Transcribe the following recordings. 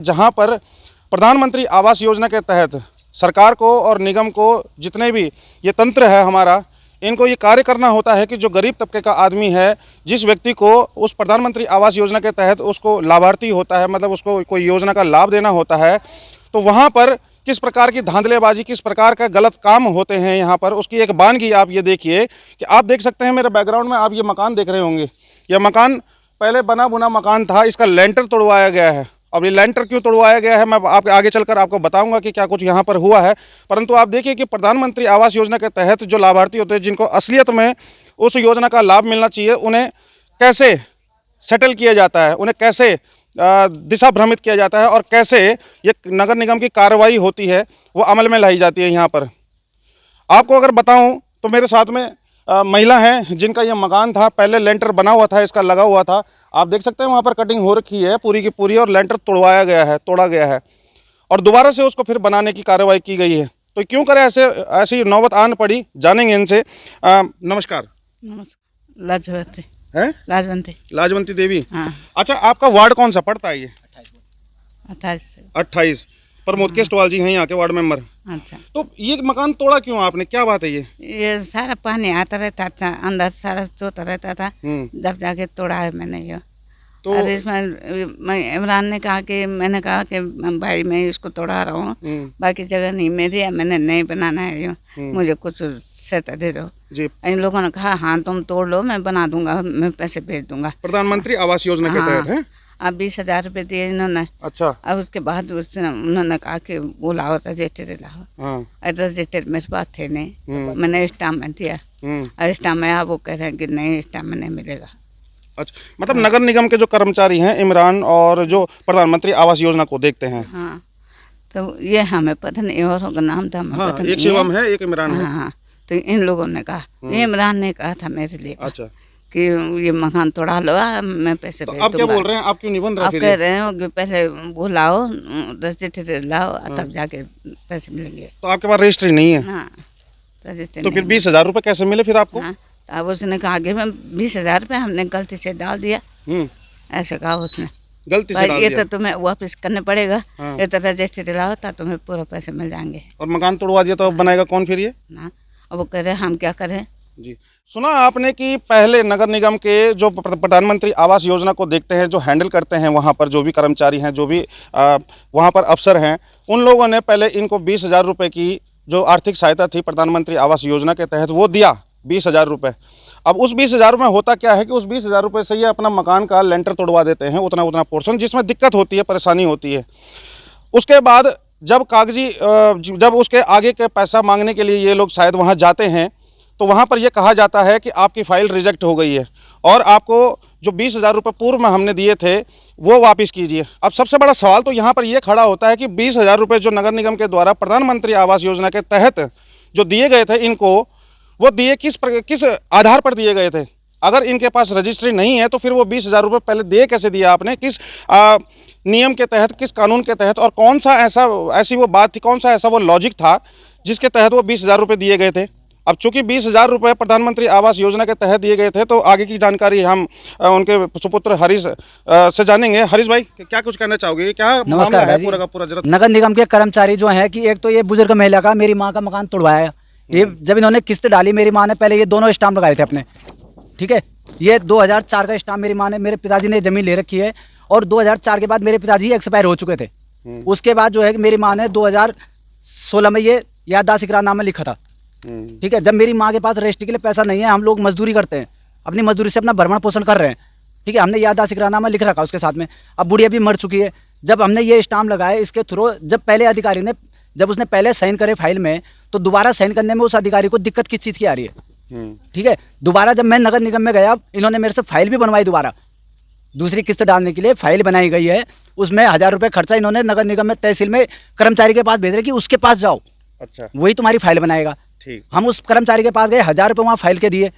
जहां पर प्रधानमंत्री आवास योजना के तहत सरकार को और निगम को जितने भी ये तंत्र है हमारा, इनको ये कार्य करना होता है कि जो गरीब तबके का आदमी है, जिस व्यक्ति को उस प्रधानमंत्री आवास योजना के तहत उसको लाभार्थी होता है, मतलब उसको कोई योजना का लाभ देना होता है, तो वहाँ पर किस प्रकार की धांधलेबाजी, किस प्रकार का गलत काम होते हैं यहाँ पर, उसकी एक बानगी आप ये देखिए कि आप देख सकते हैं मेरे बैकग्राउंड में, आप ये मकान देख रहे होंगे। यह मकान पहले बना बुना मकान था, इसका लेंटर तोड़वाया गया है। अब ये लेंटर क्यों तोड़वाया गया है मैं आपके आगे चलकर आपको बताऊंगा कि क्या कुछ यहाँ पर हुआ है। परंतु आप देखिए कि प्रधानमंत्री आवास योजना के तहत जो लाभार्थी होते हैं, जिनको असलियत में उस योजना का लाभ मिलना चाहिए, उन्हें कैसे सेटल किया जाता है, उन्हें कैसे दिशा भ्रमित किया जाता है और कैसे ये नगर निगम की कार्रवाई होती है वो अमल में लाई जाती है। यहाँ पर आपको अगर बताऊं तो मेरे साथ में महिला हैं जिनका ये मकान था, पहले लेंटर बना हुआ था, इसका लगा हुआ था। आप देख सकते हैं वहाँ पर कटिंग हो रखी है पूरी की पूरी और लेंटर तोड़ा गया है और दोबारा से उसको फिर बनाने की कार्रवाई की गई है। तो क्यों करें ऐसी नौबत आन पड़ी, जानेंगे इनसे। नमस्कार। नमस्कार। लाजवंती है लाजवंती देवी। हाँ। अच्छा, आपका वार्ड कौन सा पड़ता है? ये 28 प्रमोद केस्टवाल जी हैं यहाँ के वार्ड मेंबर। अच्छा, तो ये मकान तोड़ा क्यों आपने, क्या बात है? ये सारा पानी आता रहता था, अंदर सारा चोता रहता था, जब जाके तोड़ा है मैंने ये। तो और इसमें इमरान ने कहा कि मैंने कहा कि भाई मैं इसको तोड़ा रहा हूँ, बाकी जगह नहीं मेरी है, मैंने नहीं बनाना है ये, मुझे कुछ सहायता दे दो जी। इन लोगों ने कहा हाँ तुम तोड़ लो, मैं बना दूंगा, मैं पैसे भेज दूंगा। प्रधानमंत्री आवास योजना के तहत है। अब 20,000 रुपये दिए इन्होंने। अच्छा। अब उसके बाद उन्होंने कहा कि वो लाओ रजिस्टर लाओ। हाँ। रजिस्टर मेरे पास थे नहीं, मैंने स्टाम्प में दिया और स्टाम्प में वो कह रहे हैं कि नहीं स्टाम्प में नहीं मिलेगा। अच्छा, मतलब नगर निगम के जो कर्मचारी हैं इमरान और जो प्रधानमंत्री आवास योजना को देखते हैं। हाँ, तो ये हमें पता नहीं और होगा नाम था हमें हाँ, पता नहीं एक शिवम है, एक इमरान है। हाँ, तो इन लोगों ने कहा, इमरान ने कहा था मेरे लिए। अच्छा, कि ये मकान तोड़ा लो, मैं पैसे तो भेज आप क्या दूंगा। बोल रहे हैं, आप क्यों नहीं बन रहे? आप कह रहे हो कि पहले वो लाओ रजिस्टर लाओ, तब जाके पैसे मिलेंगे। तो आपके पास रजिस्ट्री नहीं है? हाँ, रजिस्टर। तो फिर 20,000 रुपये कैसे मिले फिर आपको? हाँ, अब उसने कहा कि मैं 20,000 रुपये हमने गलती से डाल दिया, ऐसे कहा उसने। गलती से डाल ये दिया। तो तुम्हें वापस करने पड़ेगा। हाँ। ये तो रजिस्टर लाओ था, तुम्हें पूरा पैसे मिल जाएंगे। और मकान तोड़वा दिया तो अब बनाएगा कौन फिर ये? ना, अब वो कह रहे हम क्या करें। जी, सुना आपने कि पहले नगर निगम के जो प्रधानमंत्री आवास योजना को देखते हैं, जो हैंडल करते हैं, वहाँ पर जो भी कर्मचारी हैं, जो भी वहाँ पर अफसर हैं, उन लोगों ने पहले इनको 20,000 रुपये की जो आर्थिक सहायता थी प्रधानमंत्री आवास योजना के तहत वो दिया, 20,000 रुपये। अब उस 20,000 में होता क्या है कि उस 20,000 रुपये से ये अपना मकान का लेंटर तोड़वा देते हैं, उतना पोर्शन, जिसमें दिक्कत होती है, परेशानी होती है। उसके बाद जब उसके आगे के पैसा मांगने के लिए ये लोग शायद वहाँ जाते हैं, तो वहाँ पर यह कहा जाता है कि आपकी फ़ाइल रिजेक्ट हो गई है और आपको जो 20,000 रुपये पूर्व में हमने दिए थे वो वापस कीजिए। अब सबसे बड़ा सवाल तो यहाँ पर यह खड़ा होता है कि 20,000 रुपये जो नगर निगम के द्वारा प्रधानमंत्री आवास योजना के तहत जो दिए गए थे इनको, वो दिए किस आधार पर दिए गए थे? अगर इनके पास रजिस्ट्री नहीं है तो फिर वो 20,000 रुपये पहले दिए कैसे दिया आपने? किस नियम के तहत, किस कानून के तहत, और कौन सा ऐसी वो बात थी, कौन सा ऐसा वो लॉजिक था जिसके तहत वो 20,000 रुपये दिए गए थे? अब चूंकि 20,000 रुपये प्रधानमंत्री आवास योजना के तहत दिए गए थे, तो आगे की जानकारी हम उनके सुपुत्र हरीश से जानेंगे। हरीश भाई, क्या कुछ कहना चाहोगे? क्या मामला है पूरा का पूरा? जरा नगर निगम के कर्मचारी जो हैं कि एक तो ये बुजुर्ग महिला का, मेरी माँ का मकान तोड़वाया। ये जब इन्होंने किस्त डाली मेरी माँ ने, पहले ये दोनों स्टाम्प लगाए थे अपने, ठीक है। ये 2004 का स्टाम्प मेरी माँ ने, मेरे पिताजी ने जमीन ले रखी है और 2004 के बाद मेरे पिताजी एक्सपायर हो चुके थे। उसके बाद जो है कि मेरी माँ ने 2016 में ये याददाश्त इकरारनामा लिखा था, ठीक है। जब मेरी माँ के पास रजिस्ट्री के लिए पैसा नहीं है, हम लोग मजदूरी करते हैं, अपनी मजदूरी से अपना भरण पोषण कर रहे हैं, ठीक है। हमने याददाश्त इकरारनामा लिख रखा उसके साथ में। अब बुढ़िया भी मर चुकी है। जब हमने ये स्टाम्प लगाए, इसके थ्रू जब पहले अधिकारी ने, जब उसने पहले साइन करे फाइल में, तो दोबारा साइन करने में उस अधिकारी को दिक्कत किस चीज़ की आ रही है? ठीक है। दोबारा जब मैं नगर निगम में गया, इन्होंने मेरे से फाइल भी बनवाई, दोबारा दूसरी किस्त डालने के लिए फाइल बनाई गई है। उसमें 1,000 रुपये खर्चा इन्होंने नगर निगम में तहसील में कर्मचारी के पास भेज रहे कि उसके पास जाओ, अच्छा, वही तुम्हारी फाइल बनाएगा। ठीक। हम उस कर्मचारी के पास गए, 1,000 रुपये वहाँ फाइल के दिए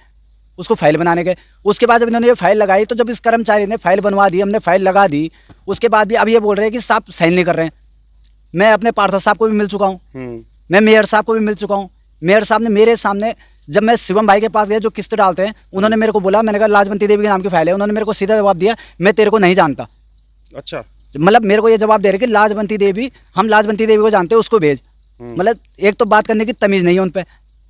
उसको फाइल बनाने के। उसके बाद जब इन्होंने ये फाइल लगाई, तो जब इस कर्मचारी ने फाइल बनवा दी, हमने फाइल लगा दी, उसके बाद भी अब ये बोल रहे हैं कि साहब साइन नहीं कर रहे हैं। मैं अपने पार्षद साहब को भी मिल चुका हूँ, मैं मेयर साहब को भी मिल चुका हूँ। मेयर साहब ने मेरे सामने, जब मैं शिवम भाई के पास गया जो किस्त डालते हैं, उन्होंने मेरे को बोला, मैंने कहा लाजवंती देवी के नाम की फाइल है, उन्होंने मेरे को सीधा जवाब दिया, मैं तेरे को नहीं जानता। अच्छा। मतलब मेरे को ये जवाब दे रहे कि लाजवंती देवी, हम लाजवंती देवी को जानते हैं, उसको भेज। मतलब एक तो बात करने की तमीज़ नहीं है उन पे,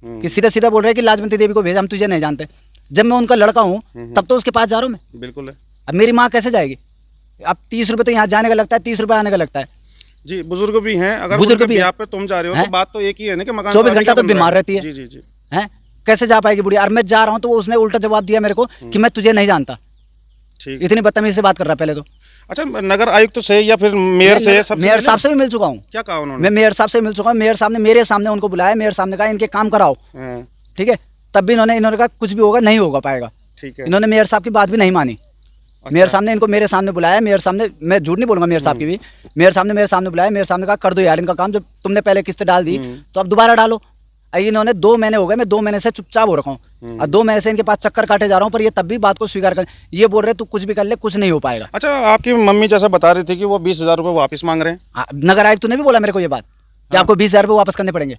कि सीधा सीधा बोल रहे हैं कि लाजवंती देवी को भेज, हम तुझे नहीं जानते। जब मैं उनका लड़का हूँ तब तो उसके पास जा रहा हूँ मैं। बिल्कुल है। अब मेरी माँ कैसे जाएगी? अब 30 रुपये तो यहाँ जाने का लगता है, 30 रुपये आने का लगता है। जी, बुजुर्ग भी हैं, अगर बुजुर्ग उनके भी ब्याह पे तुम जा रहे हो तो हैं? बात तो एक ही है ना कि मकान 24 तो घंटा आपका तो बन रहा बीमार रहती है। जी जी जी। हैं? कैसे जा पाएगी बुढ़िया? और मैं जा रहा हूँ तो वो उसने उल्टा जवाब दिया मेरे को कि मैं तुझे नहीं जानता। ठीक। इतनी बदतमीजी से बात कर रहा पहले तो। अच्छा, नगर आयुक्त से या फिर मेयर से सबसे मेयर मिले? साहब से भी मिल चुका हूँ। क्या कहा उन्होंने? मैं मेयर साहब से मिल चुका हूँ। मेयर साहब ने मेरे सामने उनको बुलाया, मेयर साहब ने कहा इनके काम कराओ, हाँ, ठीक है। तब भी इन्होंने कहा कुछ भी होगा, नहीं होगा पाएगा। ठीक है। इन्होंने मेयर साहब की बात भी नहीं मानी। मेयर साहब ने इनको मेरे सामने बुलाया, मेयर साहब ने, मैं झूठ नहीं बोलूंगा मेयर साहब की भी, मेयर साहब ने मेरे सामने बुलाया, मेयर साहब ने कहा कर दो यार इनका काम, जब तुमने पहले किस्त डाल दी तो अब दोबारा डालो। इन्होंने 2 महीने हो गए, मैं 2 महीने से चुपचाप हो रखा हूँ और 2 महीने से इनके पास चक्कर काटे जा रहा हूँ, पर ये तब भी बात को स्वीकार कर, ये बोल रहे तू कुछ भी कर ले, कुछ नहीं हो पाएगा। अच्छा, आपकी मम्मी जैसा बता रही थी कि वो 20,000 रुपये वापस मांग रहे हैं, नगर आयुक्त ने भी बोला मेरे को ये बात कि आपको 20,000 रुपये वापस करने पड़ेंगे।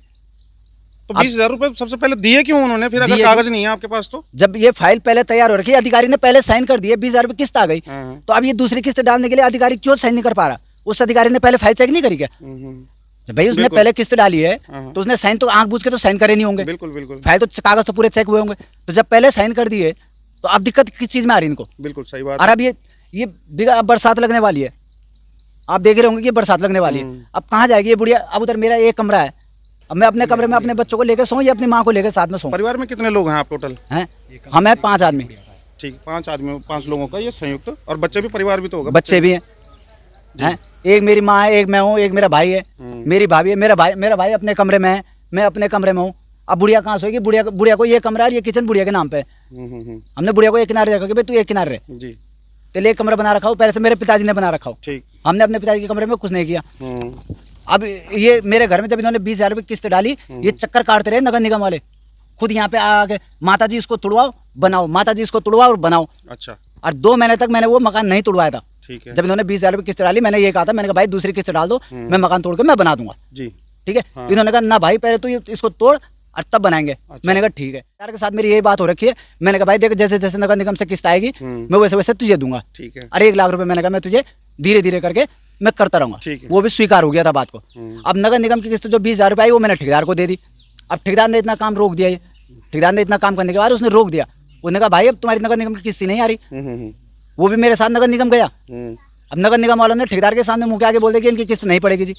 तो 20,000 रुपये सबसे पहले दिए क्यों उन्होंने? फिर अगर दिए कागज नहीं है आपके पास तो? जब ये फाइल पहले तैयार हो रखी है, अधिकारी ने पहले साइन कर दिए, 20,000 रुपये किस्त आ गई, हाँ। तो अब ये दूसरी किस्त डालने के लिए अधिकारी क्यों साइन नहीं कर पा रहा? उस अधिकारी ने पहले फाइल चेक नहीं करी क्या? जब भाई उसने बिल्कुल। पहले किस्त डाली है हाँ। तो उसने साइन तो आंख बूझ के तो साइन करे नहीं होंगे, बिल्कुल बिल्कुल फाइल तो कागज तो पूरे चेक हुए होंगे। तो जब पहले साइन कर दिए तो अब दिक्कत किस चीज में आ रही है इनको? बिल्कुल सही बात और है। अब अब बरसात लगने वाली है, आप देख रहे होंगे कि बरसात लगने वाली है। अब कहाँ जाएगी ये बुढ़िया? अब उधर मेरा एक कमरा है, अब मैं अपने कमरे में अपने बच्चों को लेकर सोऊं या अपनी माँ को लेकर साथ में सोऊं? परिवार में कितने लोग हैं आप टोटल? हैं हम हैं 5 आदमी। ठीक, 5 आदमी, 5 लोगों का ये संयुक्त, और बच्चे भी, परिवार भी तो होगा? बच्चे भी हैं। एक मेरी माँ है, एक मैं हूँ, एक मेरा भाई है, मेरी भाभी है। मेरा भाई अपने कमरे में है, मैं अपने कमरे में हूँ। अब बुढ़िया कहाँ सोएगी? बुढ़िया को ये कमरा है, ये किचन बुढ़िया के नाम पे है। हमने बुढ़िया को एक किनारे रखा कि भाई तू एक किनारे रहे, जी। तेरे एक कमरा बना रखा हो, पहले से मेरे पिताजी ने बना रखा हो। ठीक। हमने अपने पिताजी के कमरे में कुछ नहीं किया। अब ये मेरे घर में जब इन्होंने 20,000 रुपये किस्त डाली, ये चक्कर काटते रहे नगर निगम वाले, खुद यहाँ पे आके माता जी इसको तुड़वाओ बनाओ, माता जी इसको तुड़वाओ और बनाओ। अच्छा। और 2 महीने तक मैंने वो मकान नहीं तुड़वाया था। ठीक है। जब इन्होंने 20,000 रुपये किस्त डाली, मैंने ये कहा था, मैंने कहा भाई दूसरी किस्त डाल दो, मैं मकान तोड़ के मैं बना दूंगा। जी। ठीक है। इन्होंने कहा ना भाई पहले तू इसको तोड़ और तब बनाएंगे। अच्छा। मैंने कहा ठीक है। यार के साथ मेरी यही बात हो रखी है। मैंने कहा भाई देख, जैसे जैसे नगर निगम से किस्त आएगी मैं वैसे वैसे तुझे दूंगा। ठीक है। और 1 लाख रुपए मैंने कहा मैं तुझे धीरे धीरे करके मैं करता रहूंगा। ठीक है। वो भी स्वीकार हो गया था बात को। अब नगर निगम की किस्त जो 20,000 रुपये आई वो मैंने ठेकेदार को दे दी। अब ठेकेदार ने इतना काम रोक दिया, ये ठेकेदार ने इतना काम करने के बाद उसने रोक दिया। उसने कहा भाई अब तुम्हारी नगर निगम की किस्त नहीं आ रही। वो भी मेरे साथ नगर निगम गया। अब नगर निगम वालों ने ठेकेदार के सामने मुँह के आगे बोल दिया कि इनकी किस्त नहीं पड़ेगी जी।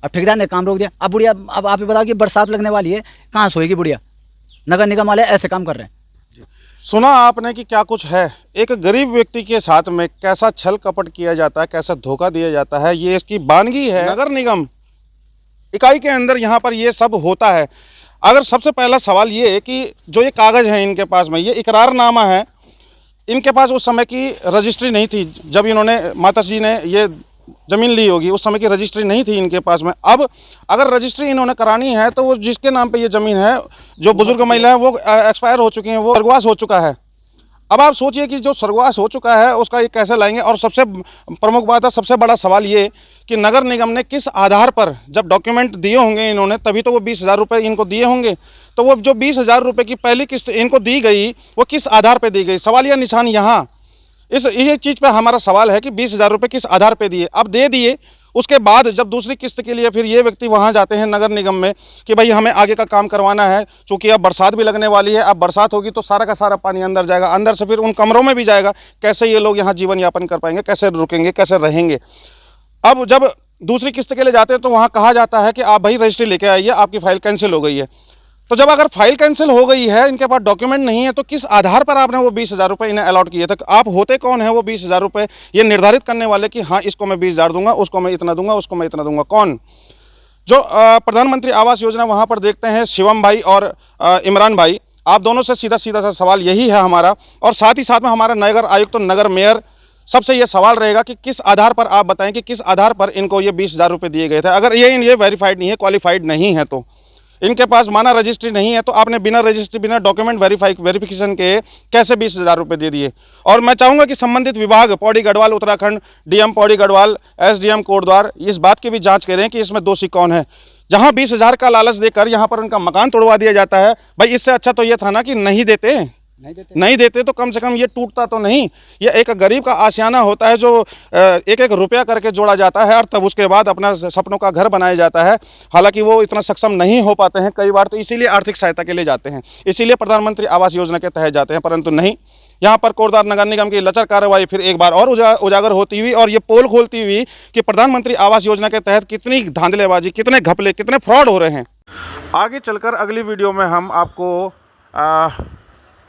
अब ठेकेदार ने काम रोक दिया। अब बुढ़िया, अब आप ही बताओ कि बरसात लगने वाली है, कहाँ सोएगी बुढ़िया? नगर निगम वाले ऐसे काम कर रहे हैं। सुना आपने कि क्या कुछ है, एक गरीब व्यक्ति के साथ में कैसा छल कपट किया जाता है, कैसा धोखा दिया जाता है, ये इसकी वानगी है। नगर निगम इकाई के अंदर यहाँ पर ये सब होता है। अगर सबसे पहला सवाल ये है कि जो ये कागज़ है इनके पास में, ये इकरारनामा है, इनके पास उस समय की रजिस्ट्री नहीं थी। जब इन्होंने, माता जी ने ये ज़मीन ली होगी, उस समय की रजिस्ट्री नहीं थी इनके पास में। अब अगर रजिस्ट्री इन्होंने करानी है तो वो जिसके नाम पे ये ज़मीन है, जो बुजुर्ग महिला है, वो एक्सपायर हो चुकी हैं, वो स्वर्गवास हो चुका है। अब आप सोचिए कि जो स्वर्गवास हो चुका है उसका ये कैसे लाएंगे। और सबसे प्रमुख बात है, सबसे बड़ा सवाल ये कि नगर निगम ने किस आधार पर, जब डॉक्यूमेंट दिए होंगे इन्होंने तभी तो वो 20,000 रुपये इनको दिए होंगे, तो वो जो 20,000 रुपये की पहली किस्त इनको दी गई वो किस आधार पर दी गई? सवालिया निशान यहाँ ये चीज़ पे हमारा सवाल है कि 20,000 रुपये किस आधार पे दिए? अब दे दिए, उसके बाद जब दूसरी किस्त के लिए फिर ये व्यक्ति वहाँ जाते हैं नगर निगम में कि भाई हमें आगे का काम करवाना है, चूँकि अब बरसात भी लगने वाली है, अब बरसात होगी तो सारा का सारा पानी अंदर जाएगा, अंदर से फिर उन कमरों में भी जाएगा। कैसे ये लोग यहाँ जीवन यापन कर पाएंगे, कैसे रुकेंगे, कैसे रहेंगे? अब जब दूसरी किस्त के लिए जाते हैं तो वहाँ कहा जाता है कि आप भाई रजिस्ट्री लेके आइए, आपकी फ़ाइल कैंसिल हो गई है। तो जब अगर फाइल कैंसिल हो गई है, इनके पास डॉक्यूमेंट नहीं है, तो किस आधार पर आपने वो 20,000 रुपये इन्हें अलॉट किए थे? आप होते कौन है वो 20,000 रुपये ये निर्धारित करने वाले कि हाँ इसको मैं 20,000 दूंगा, उसको मैं इतना दूंगा, उसको मैं इतना दूंगा? कौन? जो प्रधानमंत्री आवास योजना वहाँ पर देखते हैं शिवम भाई और इमरान भाई, आप दोनों से सीधा सीधा सा सवाल यही है हमारा, और साथ ही साथ में हमारा नगर आयुक्त तो नगर मेयर सबसे ये सवाल रहेगा कि किस आधार पर आप बताएं कि किस आधार पर इनको ये 20,000 रुपये दिए गए थे। अगर ये वेरीफाइड नहीं है, क्वालिफाइड नहीं है, तो इनके पास माना रजिस्ट्री नहीं है, तो आपने बिना रजिस्ट्री, बिना डॉक्यूमेंट वेरिफिकेशन के कैसे 20,000 रुपये दे दिए? और मैं चाहूँगा कि संबंधित विभाग, पौड़ी गढ़वाल उत्तराखंड, डीएम पौड़ी गढ़वाल, एसडीएम कोटद्वार, इस बात की भी जांच करें कि इसमें दोषी कौन है। जहां 20,000 का लालच देकर यहाँ पर उनका मकान तोड़वा दिया जाता है, भाई इससे अच्छा तो ये था ना कि नहीं देते, नहीं देते तो कम से कम ये टूटता तो नहीं। ये एक गरीब का आशियाना होता है जो एक एक रुपया करके जोड़ा जाता है और तब उसके बाद अपना सपनों का घर बनाया जाता है। हालांकि वो इतना सक्षम नहीं हो पाते हैं कई बार, तो इसीलिए आर्थिक सहायता के लिए जाते हैं, इसीलिए प्रधानमंत्री आवास योजना के तहत जाते हैं। परंतु नहीं, यहाँ पर कोटद्वार नगर निगम की लचर कार्रवाई फिर एक बार और उजागर होती हुई और ये पोल खोलती हुई कि प्रधानमंत्री आवास योजना के तहत कितनी धांधलेबाजी, कितने घपले, कितने फ्रॉड हो रहे हैं। आगे चलकर अगली वीडियो में हम आपको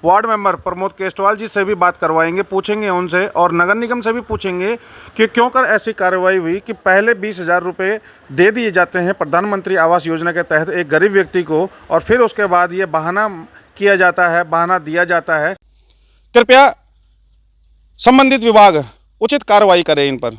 वार्ड मेंबर प्रमोद केस्टवाल जी से भी बात करवाएंगे, पूछेंगे उनसे और नगर निगम से भी पूछेंगे कि क्यों कर ऐसी कार्रवाई हुई कि पहले 20,000 रुपये दे दिए जाते हैं प्रधानमंत्री आवास योजना के तहत एक गरीब व्यक्ति को और फिर उसके बाद ये बहाना किया जाता है, बहाना दिया जाता है। कृपया संबंधित विभाग उचित कार्रवाई करें इन पर।